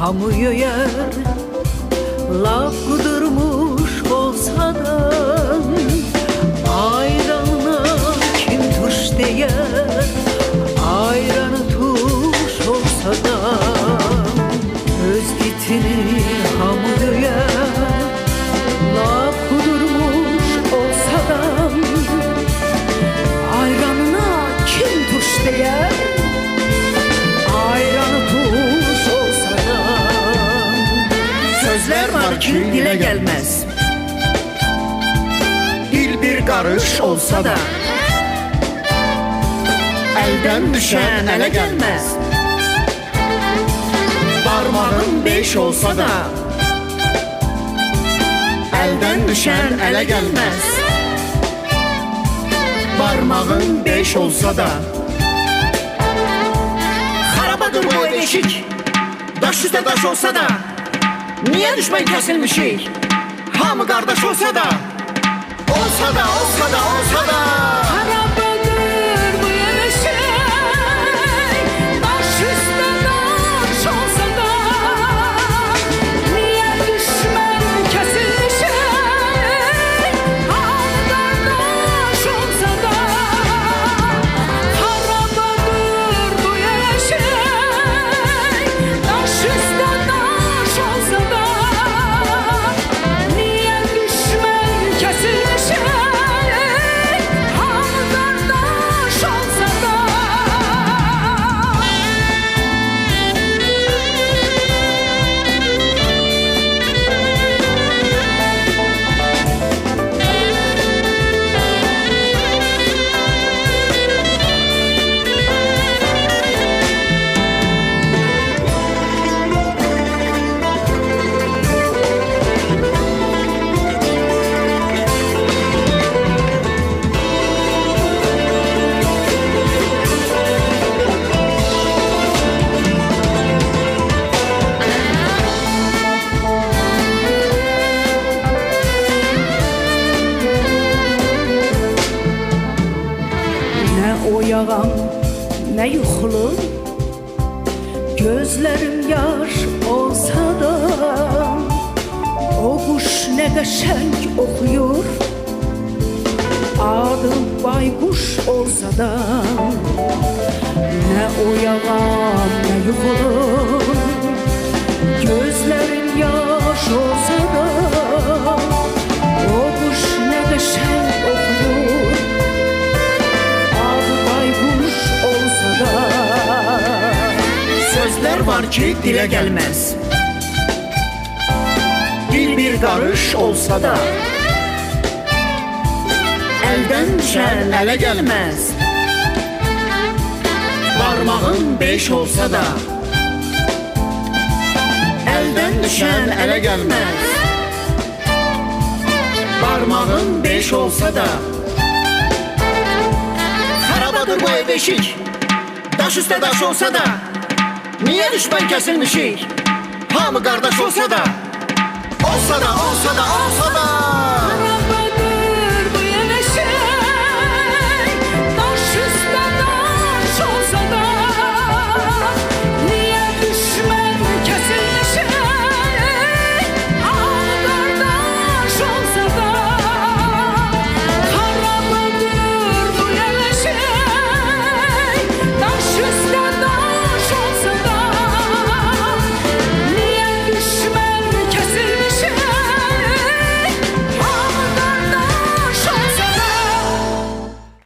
hamıya yer, laf kudurmuş olsa da ayranına kim tuş değer, ayranı tuş olsa da öz itini hamıya yer, laf kudurmuş olsa da ayranına kim tuş değer, ayranı tuş olsa da. Sözler var ki dile gelmez, dil bir karış olsa da elden düşen ele gelmez. Parmağın beş olsa da elden düşen ele gelmez. Parmağın beş olsa da harabadır bu eşik, daş üstə daş olsa da niye düşman kesilmişik, hamı kardeş olsa da, olsa da, olsa da, olsa da. Harabadır bu eşik, daş üstə daş olsa da niye düşman kesilmişik, hamı kardeş olsa da. Harabadır bu eşik, daş üstə daş olsa da niye düşman kesilmişik, hamı kardeş olsa da. Ne oyağam, ne yuxulu, gözlerim yaş olsa da o kuş ne qəşəng oxuyur, adım baykuş olsa da. Ne oyağam, ne yuxulu, gözlerim yaş olsa da o kuş ne qəşəng oxuyur, sözler var ki dile gelmez, dil bir karış olsa da elden düşen ele gelmez. Parmağın beş olsa da elden düşen ele gelmez. Parmağın beş olsa da harabadır bu ev eşik, daş üstə daş olsa da niye düşman kesilmişik, hamı kardeş olsa da, olsa da, olsa da, olsa da.